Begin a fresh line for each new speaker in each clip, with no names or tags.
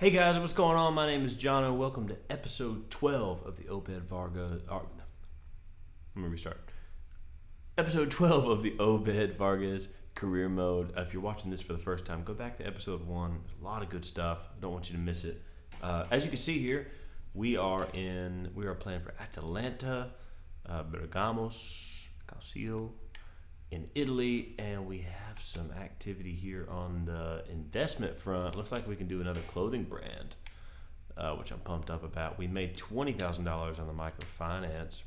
Hey guys, what's going on? My name is Jono. Welcome to episode 12 of the Obed Vargas. Let me restart. Episode 12 of the Obed Vargas Career Mode. If you're watching this for the first time, go back to episode 1. There's a lot of good stuff. I don't want you to miss it. As you can see here, we are playing for Atalanta, Bergamos, Calcio in Italy, and we have some activity here on the investment front. Looks like we can do another clothing brand, which I'm pumped up about. We made $20,000 on the microfinance,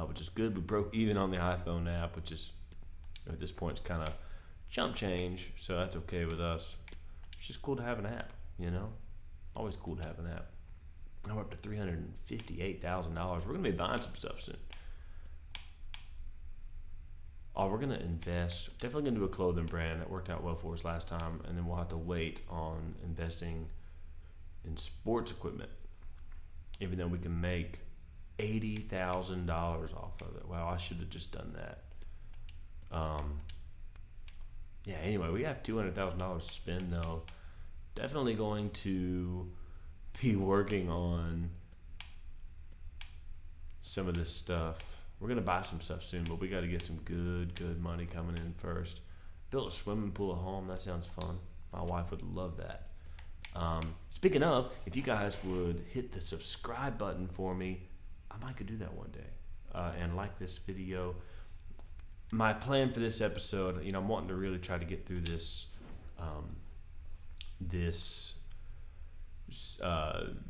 which is good. We broke even on the iPhone app, which is at this point kind of chump change, so that's okay with us. It's just cool to have an app, you know? Always cool to have an app. Now we're up to $358,000. We're going to be buying some stuff soon. Oh, we're going to invest. Definitely going to do a clothing brand. That worked out well for us last time. And then we'll have to wait on investing in sports equipment. Even though we can make $80,000 off of it. Wow, I should have just done that. Yeah, anyway, we have $200,000 to spend, though. Definitely going to be working on some of this stuff. We're going to buy some stuff soon, but we got to get some good money coming in first. Build a swimming pool at home. That sounds fun. My wife would love that. Speaking of, if you guys would hit the subscribe button for me, I might could do that one day. And like this video. My plan for this episode, I'm wanting to really try to get through this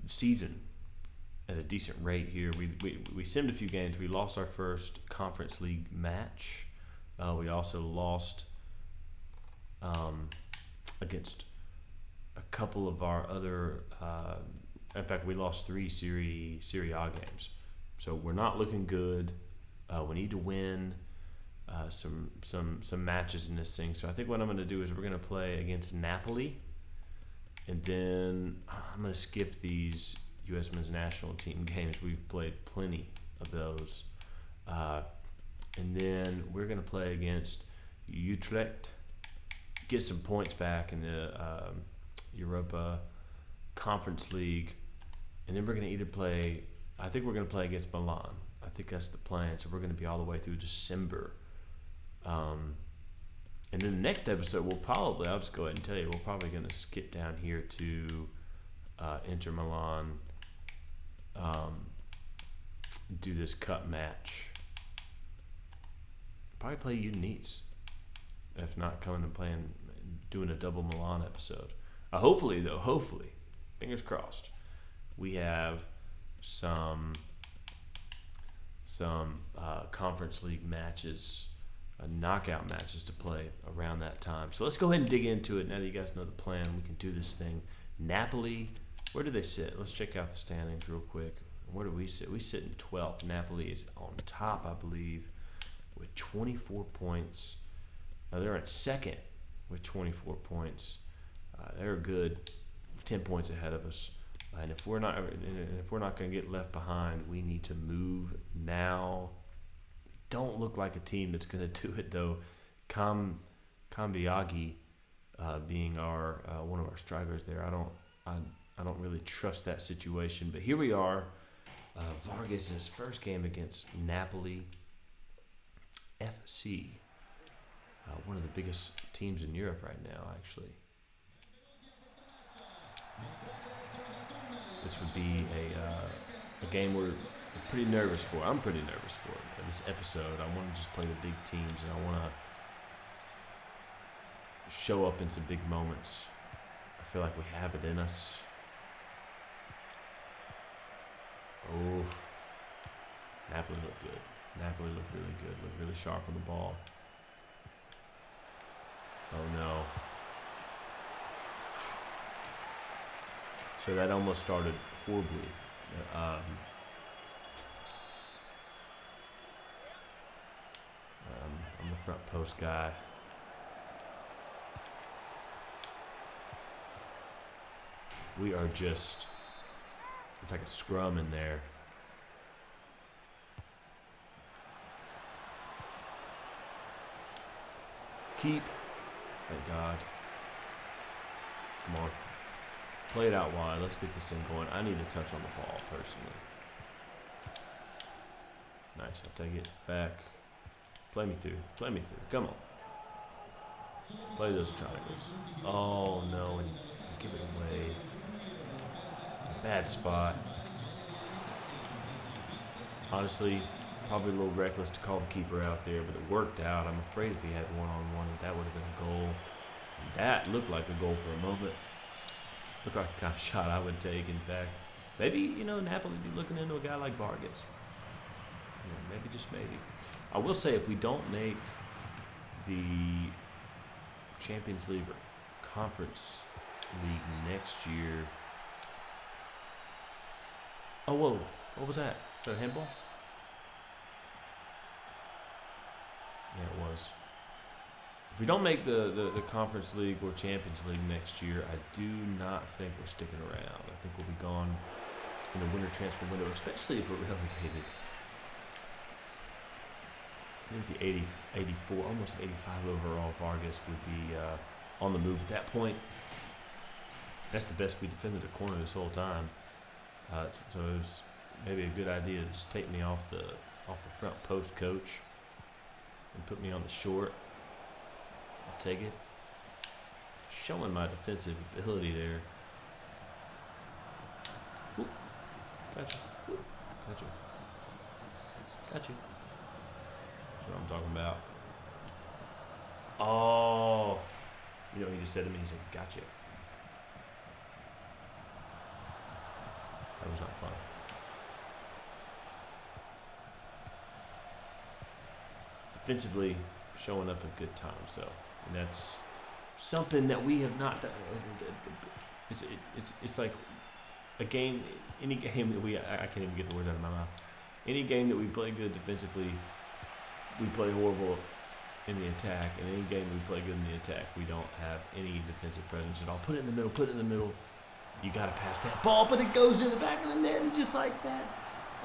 season at a decent rate here. We simmed a few games. We lost our first conference league match. We also lost against a couple of our other. In fact, we lost 3 Serie A games. So we're not looking good. We need to win some matches in this thing. So I think what I'm going to do is we're going to play against Napoli, and then I'm going to skip these U.S. men's national team games. We've played plenty of those. And then we're going to play against Utrecht, get some points back in the Europa Conference League. And then we're going to either play, I think we're going to play against Milan. I think that's the plan. So we're going to be all the way through December. And then the next episode, I'll just go ahead and tell you, we're probably going to skip down here to Inter Milan, do this cup match. Probably play Udinese. If not, coming and doing a double Milan episode. Hopefully, fingers crossed, we have some conference league matches, knockout matches to play around that time. So let's go ahead and dig into it. Now that you guys know the plan, we can do this thing. Napoli, where do they sit? Let's check out the standings real quick. Where do we sit? We sit in 12th. Napoli is on top, I believe, with 24 points. Now they're at second with 24 points. They're good, 10 points ahead of us. And if we're not going to get left behind, we need to move now. Don't look like a team that's going to do it, though. Kambiagi being our one of our strikers there, I don't really trust that situation. But here we are. Vargas in his first game against Napoli FC, one of the biggest teams in Europe right now, actually. This would be a game we're pretty nervous for. I'm pretty nervous for it. This episode, I want to just play the big teams, and I want to show up in some big moments. I feel like we have it in us. Oh, Napoli looked good. Napoli looked really good. Looked really sharp on the ball. Oh no. So that almost started horribly. I'm the front post guy. We are just, it's like a scrum in there. Keep. Thank God. Come on. Play it out wide. Let's get this thing going. I need a touch on the ball, personally. Nice. I'll take it back. Play me through. Play me through. Come on. Play those triangles. Oh, no. And give it away. Bad spot. Honestly, probably a little reckless to call the keeper out there, but it worked out. I'm afraid if he had one-on-one, that would have been a goal. And that looked like a goal for a moment. Looked like the kind of shot I would take, in fact. Maybe, Napoli be looking into a guy like Vargas. Maybe, just maybe. I will say, if we don't make the Champions League or Conference League next year... Oh, whoa. What was that? Is that a handball? Yeah, it was. If we don't make the Conference League or Champions League next year, I do not think we're sticking around. I think we'll be gone in the winter transfer window, especially if we're relegated. I think the 84, almost 85 overall Vargas would be on the move at that point. That's the best we defended the corner this whole time. So it was maybe a good idea to just take me off the front post, coach, and put me on the short. I'll take it. Showing my defensive ability there. Ooh. Gotcha. Ooh. Gotcha. Gotcha. That's what I'm talking about. Oh. You know what he just said to me? He said, gotcha. That was not fun. Defensively, showing up at good times, though. And that's something that we have not done. It's like a game, any game that I can't even get the words out of my mouth. Any game that we play good defensively, we play horrible in the attack. And any game we play good in the attack, we don't have any defensive presence at all. Put it in the middle, put it in the middle. You got to pass that ball, but it goes in the back of the net and just like that.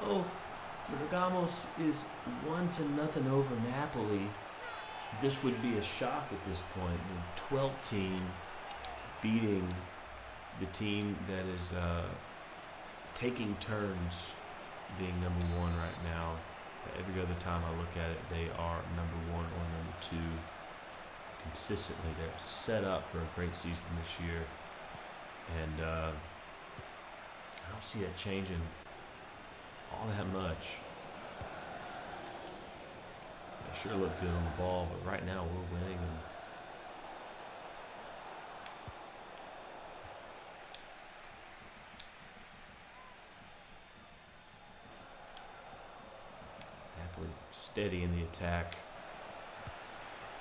Oh, Bergamo is 1-0 over Napoli. This would be a shock at this point. The 12th team beating the team that is taking turns being number one right now. Every other time I look at it, they are number one or number two consistently. They're set up for a great season this year. And I don't see that changing all that much. They sure look good on the ball, but right now we're winning. And Napoli steady in the attack.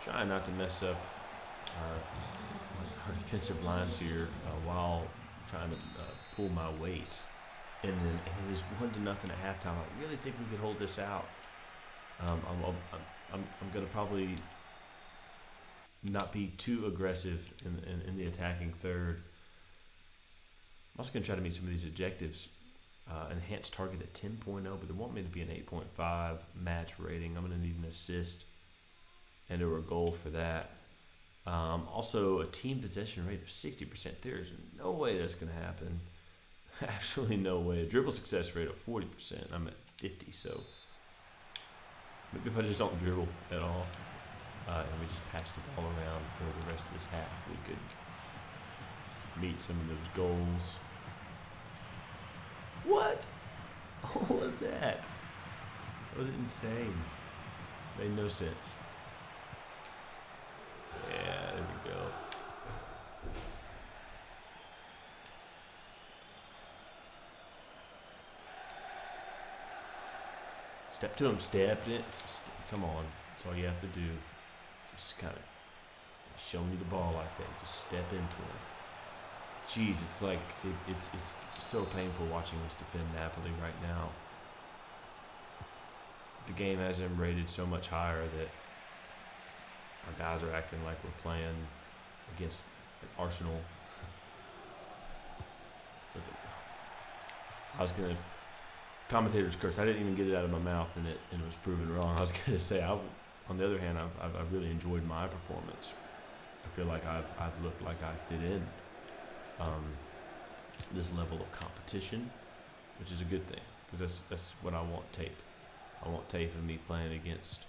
Trying not to mess up our defensive lines here while trying to pull my weight. And then it was 1-0 at halftime. I really think we could hold this out. I'm going to probably not be too aggressive in the attacking third. I'm also going to try to meet some of these objectives. Enhanced target at 10.0, but they want me to be an 8.5 match rating. I'm going to need an assist and or a goal for that. Also, a team possession rate of 60%. There's no way that's going to happen. Absolutely no way. A dribble success rate of 40%. I'm at 50, so maybe if I just don't dribble at all and we just pass the ball around for the rest of this half, we could meet some of those goals. What? What was that? That was insane. Made no sense. Yeah, there we go. Step to him, step it. Come on. That's all you have to do. Just kind of show me the ball like that. Just step into it. Jeez, it's like, it's so painful watching us defend Napoli right now. The game has them rated so much higher that our guys are acting like we're playing against Arsenal. But I was going to, commentator's curse, I didn't even get it out of my mouth and it was proven wrong. I was going to say, on the other hand, I've really enjoyed my performance. I feel like I've looked like I fit in. this level of competition, which is a good thing because that's what I want tape. I want tape of me playing against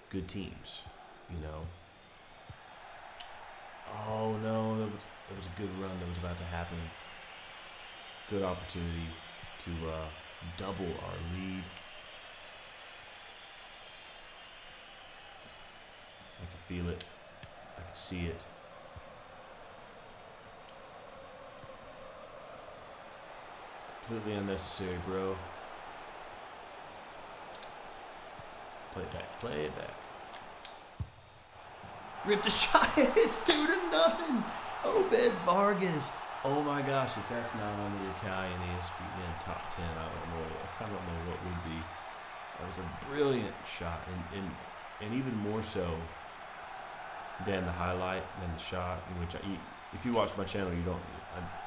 good teams, you know. Oh no, that was a good run that was about to happen. Good opportunity to double our lead. I can feel it. I can see it. Completely unnecessary, bro. Play it back. Play it back. Ripped a shot. It's 2-0. Obed Vargas. Oh my gosh, if that's not on the Italian ESPN top 10, I don't know what would be. That was a brilliant shot, and even more so than the highlight, than the shot. In which if you watch my channel, you don't.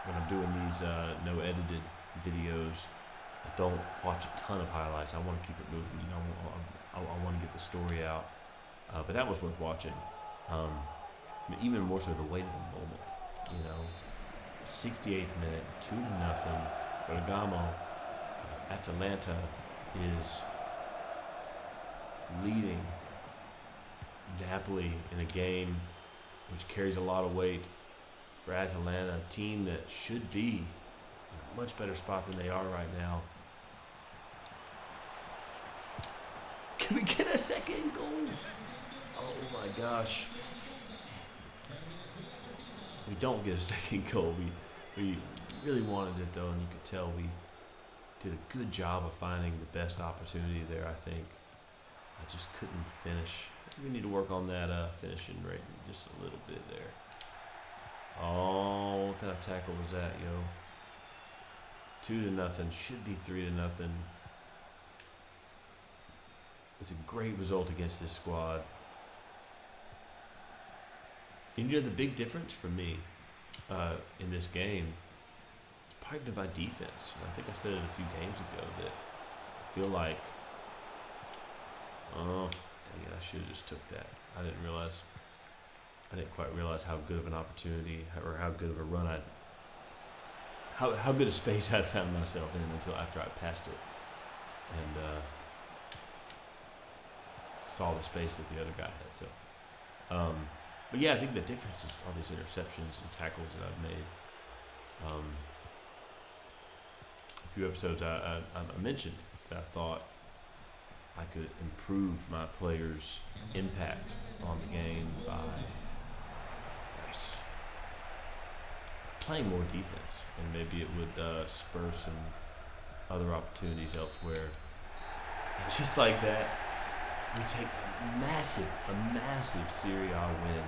When I'm doing these no edited videos, I don't watch a ton of highlights. I want to keep it moving. You know, I want to get the story out. But that was worth watching. Even more so the weight of the moment. You know, 68th minute, 2-0. Bergamo, Atalanta is leading Napoli in a game which carries a lot of weight for Atalanta, a team that should be in a much better spot than they are right now. Can we get a second goal? Oh my gosh. We don't get a second goal. We really wanted it though, and you could tell we did a good job of finding the best opportunity there, I think. I just couldn't finish. We need to work on that finishing rate just a little bit there. Oh, what kind of tackle was that, yo? 2-0. Should be 3-0. It's a great result against this squad. And you know the big difference for me in this game has probably been my defense. And I think I said it a few games ago that I feel like, oh, dang it, I should have just took that. I didn't quite realize how good of an opportunity or how good of a run how good a space I found myself in until after I passed it and saw the space that the other guy had. So, but yeah, I think the difference is all these interceptions and tackles that I've made. A few episodes I mentioned that I thought I could improve my players' impact on the game by playing more defense, and maybe it would spur some other opportunities elsewhere. And just like that, we take a massive Serie A win.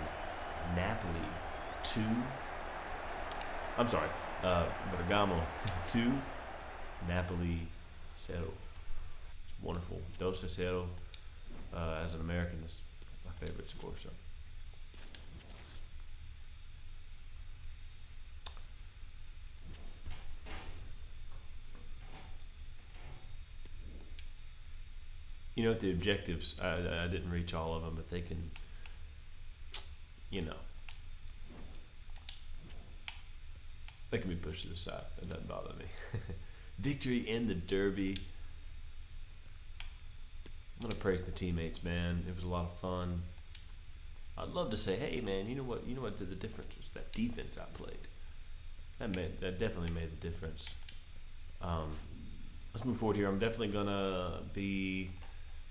Napoli 2. I'm sorry, Bergamo 2. Napoli 0. It's wonderful. 2-0. As an American, that's my favorite score. So. You know, the objectives, I didn't reach all of them, but they can, they can be pushed to the side. It doesn't bother me. Victory in the derby. I'm going to praise the teammates, man. It was a lot of fun. I'd love to say, hey, man, you know what did the difference was that defense I played. That definitely made the difference. Let's move forward here. I'm definitely going to be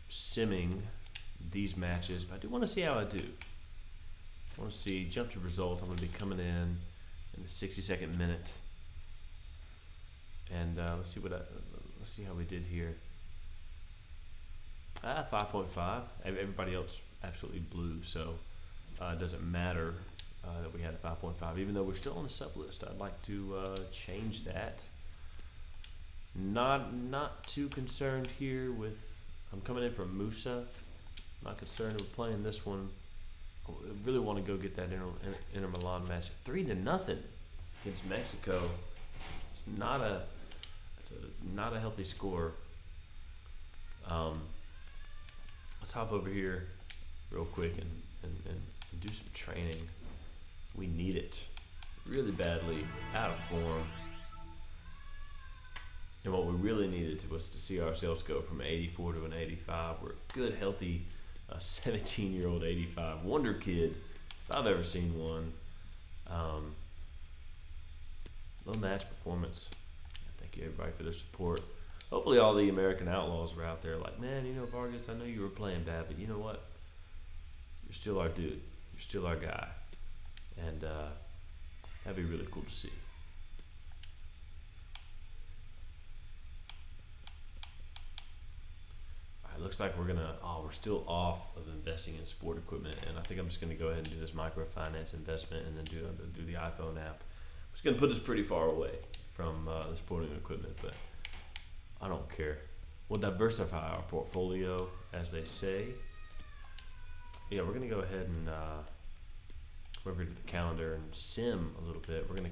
simming these matches, but I do want to see how I do. I want to see jump to result. I'm going to be coming in the 62nd minute, and let's see how we did here. 5.5. Everybody else absolutely blew, so it doesn't matter that we had a 5.5, even though we're still on the sub list. I'd like to change that. Not too concerned here with. I'm coming in from Musa. Not concerned with playing this one. I really want to go get that Inter Milan match. 3-0 against Mexico. It's not a healthy score. Let's hop over here real quick and do some training. We need it really badly. Out of form. And what we really needed was to see ourselves go from 84 to an 85. We're a good, healthy 17-year-old 85 wonder kid, if I've ever seen one. Low match performance. Thank you everybody for their support. Hopefully all the American Outlaws are out there like, man, Vargas, I know you were playing bad, but you know what? You're still our dude. You're still our guy. And that'd be really cool to see. All right, looks like we're still off of investing in sport equipment, and I think I'm just gonna go ahead and do this microfinance investment and then do the iPhone app. It's gonna put us pretty far away from the sporting equipment, but I don't care. We'll diversify our portfolio, as they say. Yeah, we're gonna go ahead and come over to the calendar and sim a little bit. We're gonna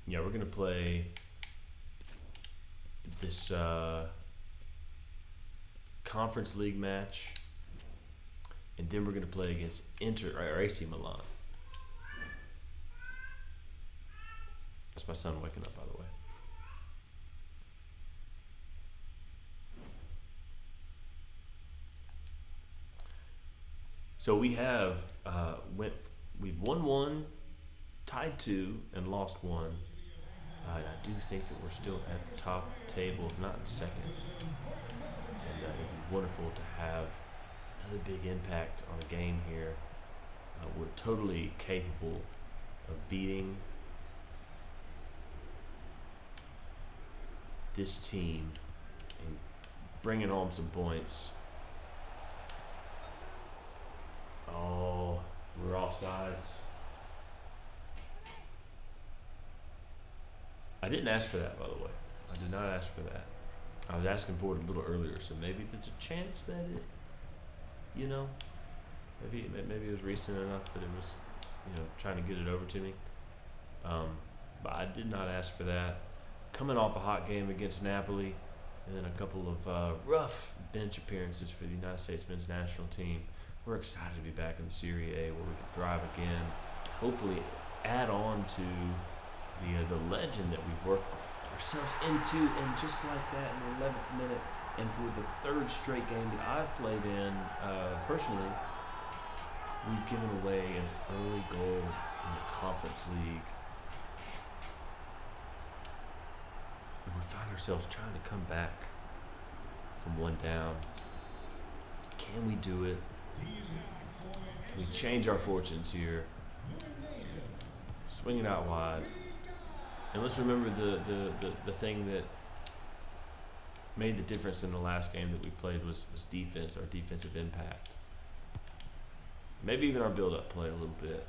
we're gonna play this Conference League match, and then we're gonna play against AC Milan. That's my son waking up, by the way. So we have we've won one, tied two, and lost one. I do think that we're still at the top of the table, if not in second. And it'd be wonderful to have another big impact on a game here. We're totally capable of beating this team and bringing home some points. Oh, we're offsides. I didn't ask for that, by the way. I did not ask for that. I was asking for it a little earlier, so maybe there's a chance that it, maybe it was recent enough that it was, trying to get it over to me. But I did not ask for that. Coming off a hot game against Napoli, and then a couple of rough bench appearances for the United States men's national team. We're excited to be back in the Serie A where we can thrive again. Hopefully add on to the legend that we've worked ourselves into, and just like that in the 11th minute, and for the third straight game that I've played in personally, we've given away an early goal in the Conference League. And we find ourselves trying to come back from one down. Can we do it? Can we change our fortunes here? Swing it out wide. And let's remember the thing that made the difference in the last game that we played was defense, our defensive impact. Maybe even our build-up play a little bit.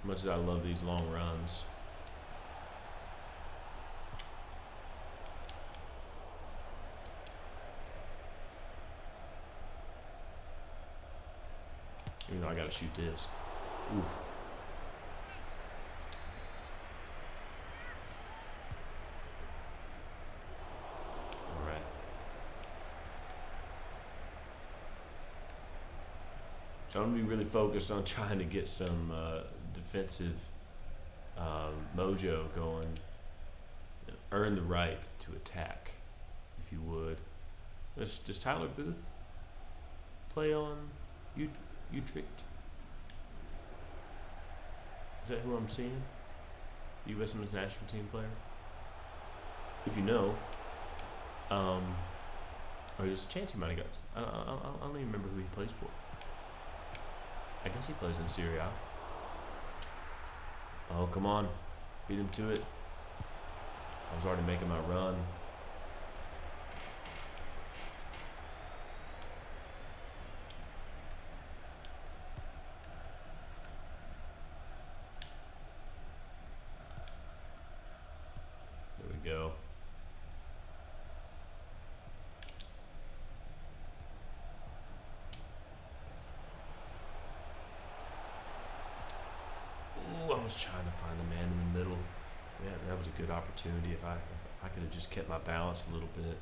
As much as I love these long runs. Even though I gotta shoot this. Oof. Alright. So I'm gonna be really focused on trying to get some defensive mojo going. Earn the right to attack, if you would. Does Tyler Booth play on Utrecht? Is that who I'm seeing? The U.S. Men's National Team player? If you know, or there's a chance he might have got. I don't even remember who he plays for. I guess he plays in Serie A. Oh, come on. Beat him to it. I was already making my run. Go. Ooh, I was trying to find the man in the middle. Yeah, that was a good opportunity. If I could have just kept my balance a little bit.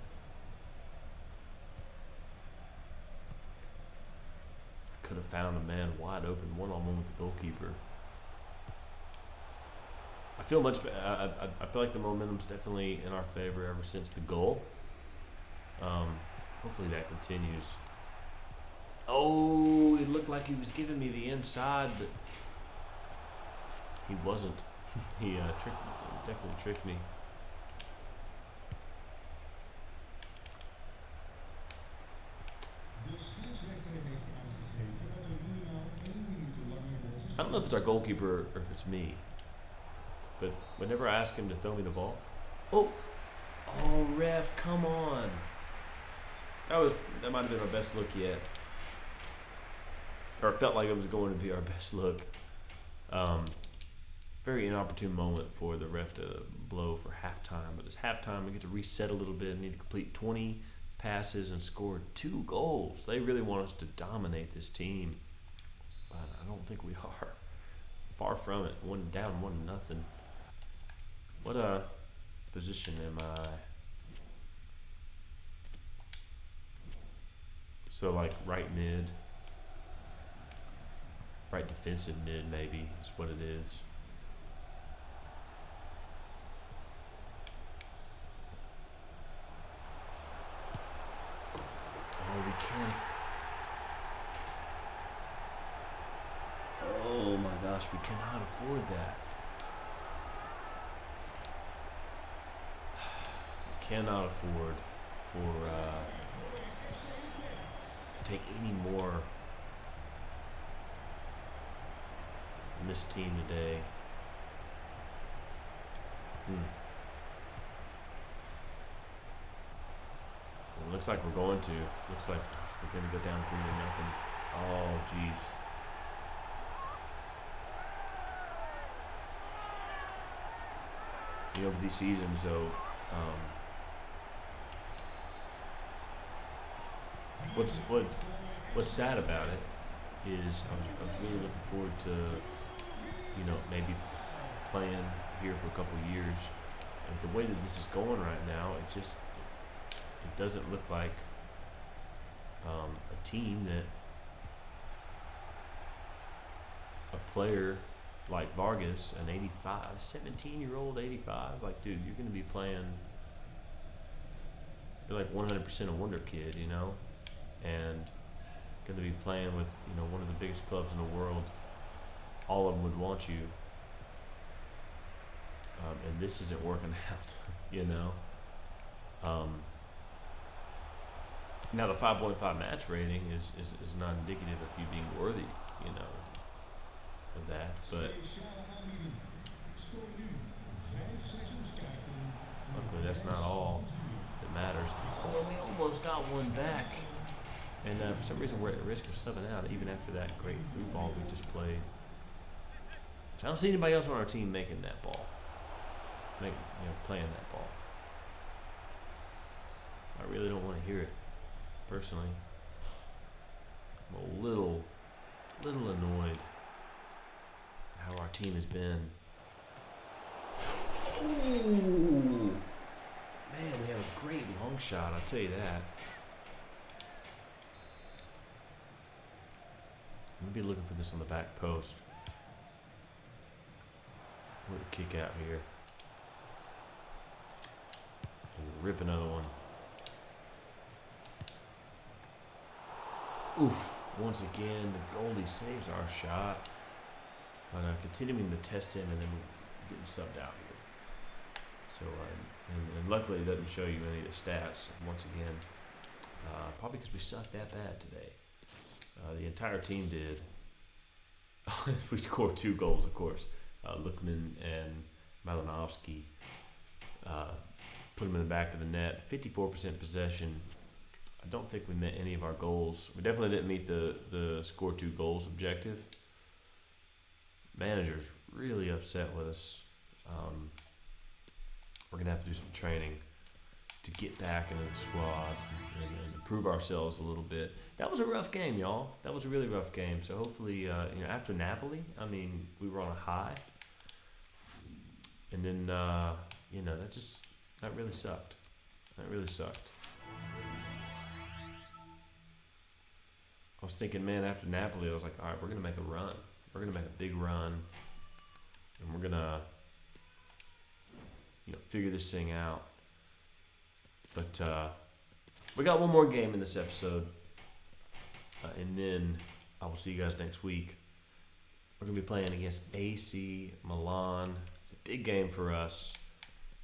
I could have found a man wide open, one-on-one with the goalkeeper. I feel much. I feel like the momentum's definitely in our favor ever since the goal. Hopefully that continues. Oh, it looked like he was giving me the inside, but he wasn't. He definitely tricked me. I don't know if it's our goalkeeper or if it's me, but whenever I ask him to throw me the ball, oh, ref, come on. That might have been our best look yet, or it felt like it was going to be our best look. Very inopportune moment for the ref to blow for halftime, but it's halftime. We get to reset a little bit. We need to complete 20 passes and score 2 goals. They really want us to dominate this team, but I don't think we are. Far from it. 1-0. What position am I? So like right mid, right defensive mid maybe is what it is. Oh, we can't. Oh my gosh, we cannot afford that. We cannot afford for to take any more from this team today. It looks like we're going to. Looks like we're going to go down 3-0. Oh, jeez. You know, over these seasons, though, what's sad about it is I was really looking forward to, you know, maybe playing here for a couple of years. And with the way that this is going right now, it doesn't look like a team that a player like Vargas, an 17-year-old 85, like, dude, you're going to be playing, you're like 100% a wonder kid, you know, and going to be playing with, you know, one of the biggest clubs in the world. All of them would want you, and this isn't working out, you know. Now the 5.5 match rating is not indicative of you being worthy, you know, of that, but luckily that's not all that matters. Oh, we almost got one back, and for some reason we're at risk of subbing out even after that great through ball we just played. So I don't see anybody else on our team making that ball, playing that ball. I really don't want to hear it, personally. I'm a little annoyed how our team has been. Ooh, man, we have a great long shot, I'll tell you that. I'm gonna be looking for this on the back post. What a kick out here. And rip another one. Oof. Once again, the goalie saves our shot. But continuing to test him and then getting subbed out here. So, and luckily it doesn't show you any of the stats once again. Probably because we sucked that bad today. The entire team did. We scored 2 goals, of course. Lookman and Malinovsky put them in the back of the net. 54% possession. I don't think we met any of our goals. We definitely didn't meet the score 2 goals objective. Manager's really upset with us. We're going to have to do some training to get back into the squad and improve ourselves a little bit. That was a rough game, y'all. That was a really rough game. So hopefully, after Napoli, I mean, we were on a high. And then, that really sucked. That really sucked. I was thinking, man, after Napoli, I was like, all right, we're going to make a run. We're going to make a big run. And we're going to figure this thing out. But we got one more game in this episode, and then I will see you guys next week. We're going to be playing against AC Milan. It's a big game for us.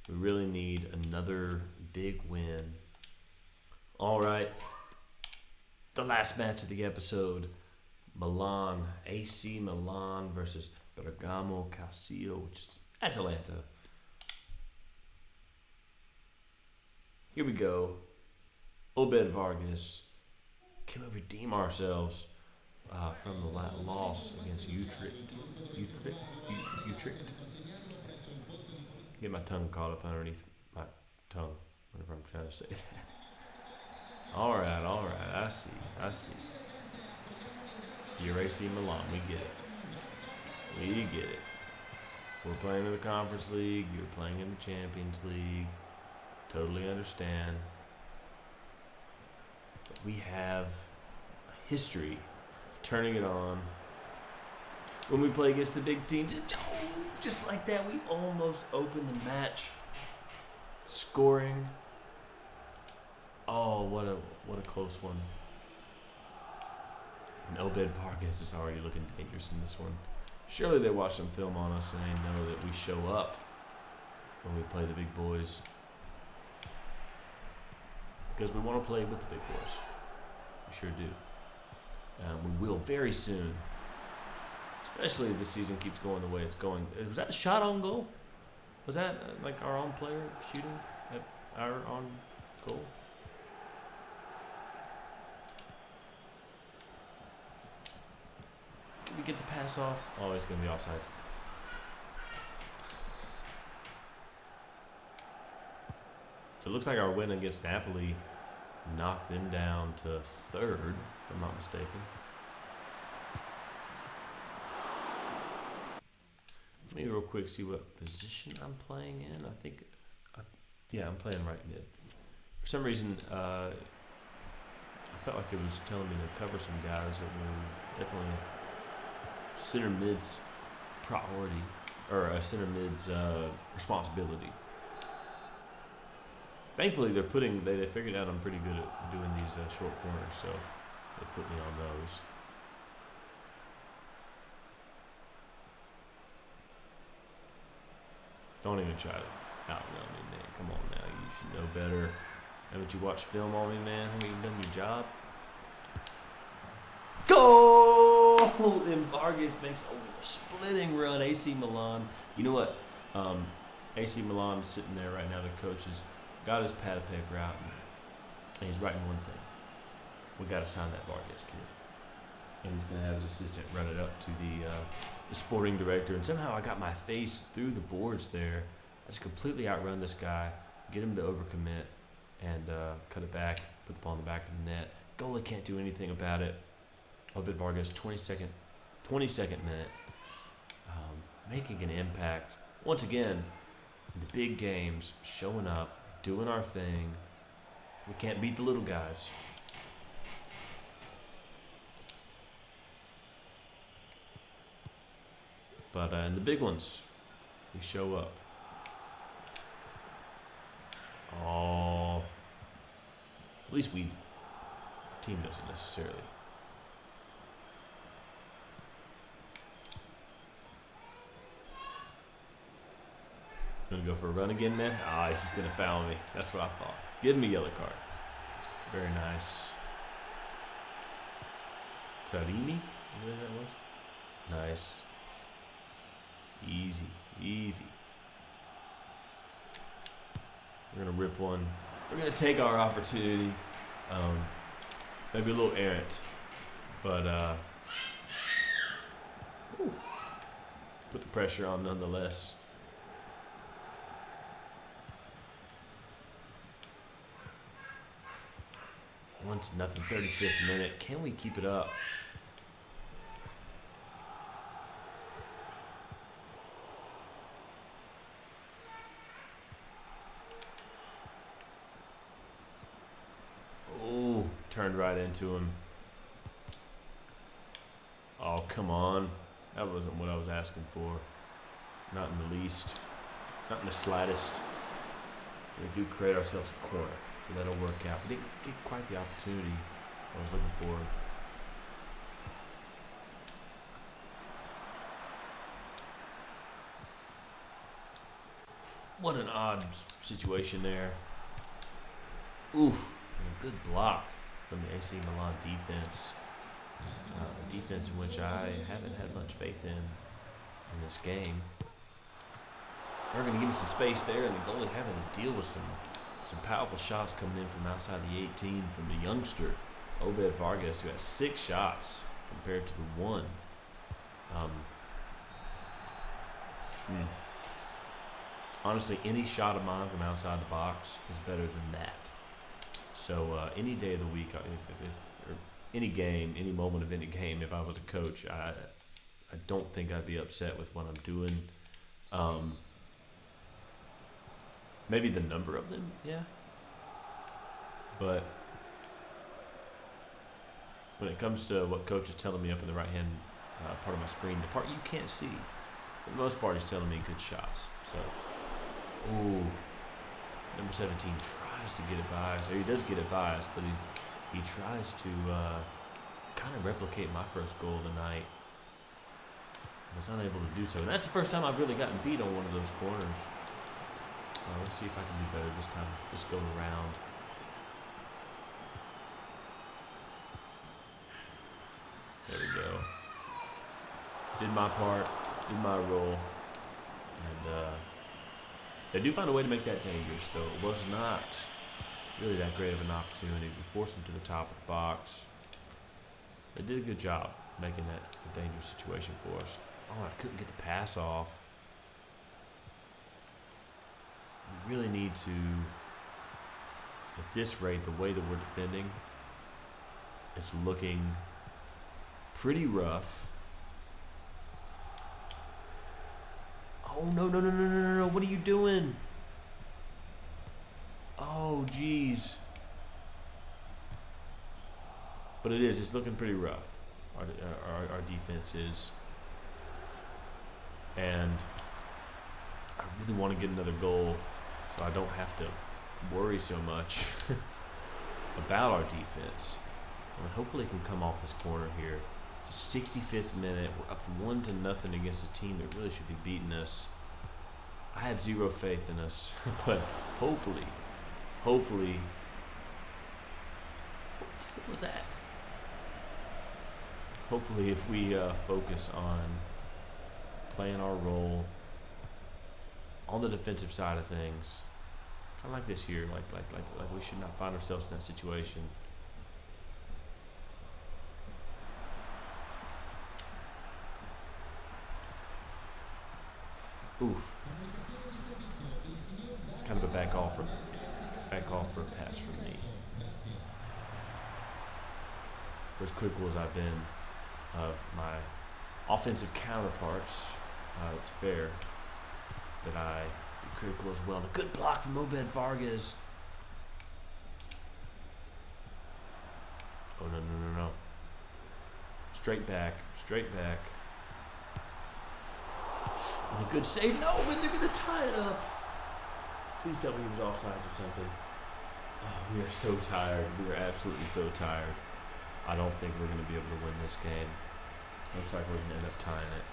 We really need another big win. All right. The last match of the episode. Milan. AC Milan versus Bergamo Calcio, which is Atalanta. Here we go. Obed Vargas. Can we redeem ourselves from the loss against Utrecht? Utrecht? Get my tongue caught up underneath my tongue whenever I'm trying to say that. All right. I see. You're AC Milan. We get it. We're playing in the Conference League. You're playing in the Champions League. Totally understand. But we have a history of turning it on when we play against the big teams. Just like that, we almost opened the match. Scoring. Oh, what a close one. And Obed Vargas is already looking dangerous in this one. Surely they watch some film on us and they know that we show up when we play the big boys. Because we want to play with the big boys. We sure do. We will very soon. Especially if the season keeps going the way it's going. Was that a shot on goal? Was that like our own player shooting at our own goal? Can we get the pass off? Oh, it's going to be offside. So it looks like our win against Napoli knocked them down to third, if I'm not mistaken. Let me real quick see what position I'm playing in. I'm playing right mid. For some reason, I felt like it was telling me to cover some guys that were definitely center mid's priority, or a center mid's responsibility. Thankfully, they figured out I'm pretty good at doing these short corners, so they put me on those. Don't even try to outrun me, man. Come on now, you should know better. Haven't you watched film on me, man? Haven't you done your job? Goal! And Vargas makes a splitting run. AC Milan. You know what? AC Milan is sitting there right now. The coach has got his pad of paper out, and he's writing one thing. We got to sign that Vargas kid. And he's going to have his assistant run it up to the sporting director. And somehow I got my face through the boards there. I just completely outrun this guy, get him to overcommit, and cut it back, put the ball in the back of the net. Goalie can't do anything about it. Obed Vargas, 22nd minute, making an impact. Once again, in the big games, showing up, doing our thing. We can't beat the little guys. But in the big ones, we show up. Oh, at least our team doesn't necessarily. Gonna go for a run again, man? He's just gonna foul me. That's what I thought. Give him a yellow card. Very nice. Tarimi? What that was? Nice. Easy. We're gonna rip one. We're gonna take our opportunity. Maybe a little errant, but put the pressure on nonetheless. 1-0, 35th minute. Can we keep it up? Oh, turned right into him. Oh, come on. That wasn't what I was asking for. Not in the least. not in the slightest. We do create ourselves a corner, so that'll work out. We didn't get quite the opportunity I was looking for. What an odd situation there. Oof, and a good block from the AC Milan defense. A defense in which I haven't had much faith in this game. They're going to give me some space there, and the goalie having to deal with some powerful shots coming in from outside the 18 from the youngster, Obed Vargas, who has 6 shots compared to the 1. Honestly, any shot of mine from outside the box is better than that. So any day of the week, or any game, any moment of any game, if I was a coach, I don't think I'd be upset with what I'm doing. Maybe the number of them, yeah. But when it comes to what coach is telling me up in the right-hand part of my screen, the part you can't see, for the most part, he's telling me good shots. So, ooh, number 17 tries to get it by us, or he does get it by us, but he tries to kind of replicate my first goal of the night. I was unable to do so, and that's the first time I've really gotten beat on one of those corners. Let's see if I can do better this time. Just go around. There we go. Did my part, did my role, and they do find a way to make that dangerous, though. It was not really that great of an opportunity. We forced them to the top of the box. They did a good job making that a dangerous situation for us. Oh, I couldn't get the pass off. We really need to, at this rate, the way that we're defending, it's looking pretty rough. Oh, no. What are you doing? Oh, geez. But it's looking pretty rough. Our defense is. And I really want to get another goal so I don't have to worry so much about our defense. I mean, hopefully it can come off this corner here. It's the 65th minute. We're up 1-0 against a team that really should be beating us. I have zero faith in us, but hopefully, what was that? Hopefully, if we focus on playing our role on the defensive side of things, kind of like this here, like we should not find ourselves in that situation. Oof. It's kind of a back off for a pass from me. For as critical as I've been of my offensive counterparts, it's fair that I be critical as well. And a good block from Obed Vargas. Oh, no. Straight back. And a good save. No, and they're going to tie it up. Please tell me he was offside or something. Oh, we are so tired. We are absolutely so tired. I don't think we're going to be able to win this game. Looks like we're going to end up tying it.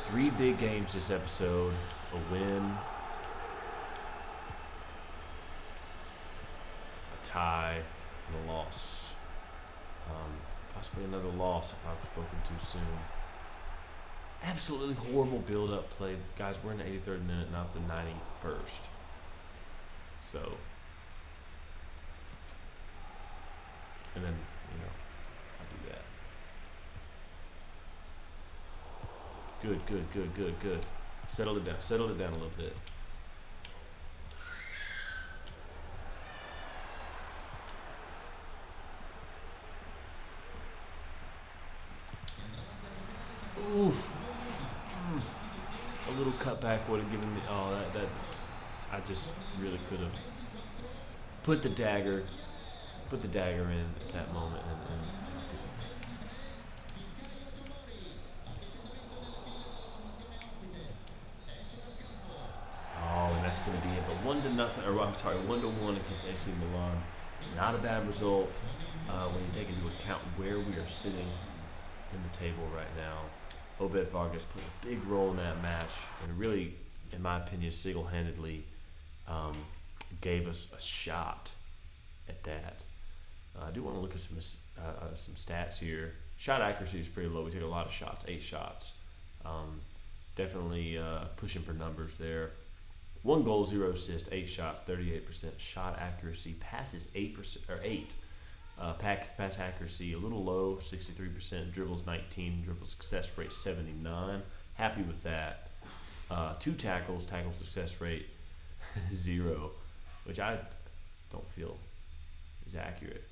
3 big games this episode. A win. A tie. And a loss. Possibly another loss if I've spoken too soon. Absolutely horrible build-up play. Guys, we're in the 83rd minute, not the 91st. So, and then, I do that. Good. Settle it down a little bit. Oof. A little cutback would have given me. Oh, that. I just really could have put the dagger in at that moment, and didn't. 1-0, or I'm sorry, 1-1 against AC Milan. It's not a bad result when you take into account where we are sitting in the table right now. Obed Vargas played a big role in that match, and really, in my opinion, single-handedly gave us a shot at that. I do want to look at some stats here. Shot accuracy is pretty low. We take a lot of shots, 8 shots. Definitely pushing for numbers there. 1 goal, 0 assists, 8 shots, 38% shot accuracy. Passes 8%. Pass accuracy a little low, 63%. Dribbles 19. Dribble success rate 79. Happy with that. 2 tackles. Tackle success rate 0, which I don't feel is accurate.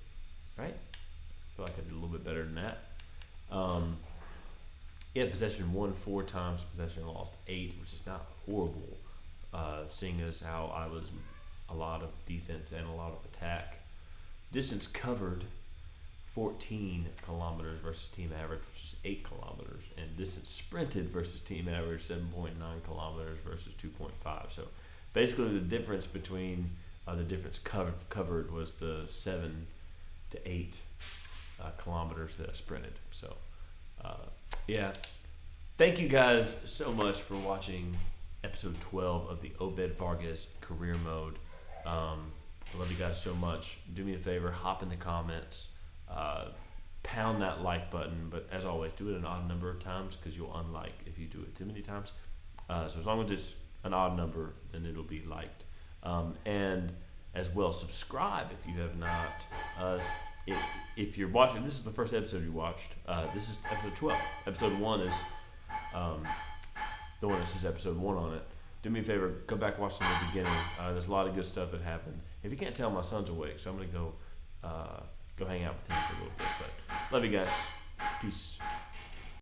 Right? I feel like I did a little bit better than that. Possession won 4 times. Possession lost 8, which is not horrible. Seeing as how I was a lot of defense and a lot of attack. Distance covered 14 kilometers versus team average, which is 8 kilometers. And distance sprinted versus team average, 7.9 kilometers versus 2.5. So basically the difference between the difference covered was the 7 to 8 kilometers that I sprinted. So thank you guys so much for watching episode 12 of the Obed Vargas career mode. I love you guys so much. Do me a favor, hop in the comments, pound that like button, but as always, do it an odd number of times because you'll unlike if you do it too many times. So as long as it's an odd number, then it'll be liked. And as well, subscribe if you have not. If you're watching, this is the first episode you watched. This is episode 12. Episode 1 is the one that says episode 1 on it. Do me a favor, go back and watch from the beginning. There's a lot of good stuff that happened. If you can't tell, my son's awake, so I'm gonna go hang out with him for a little bit. But love you guys. Peace.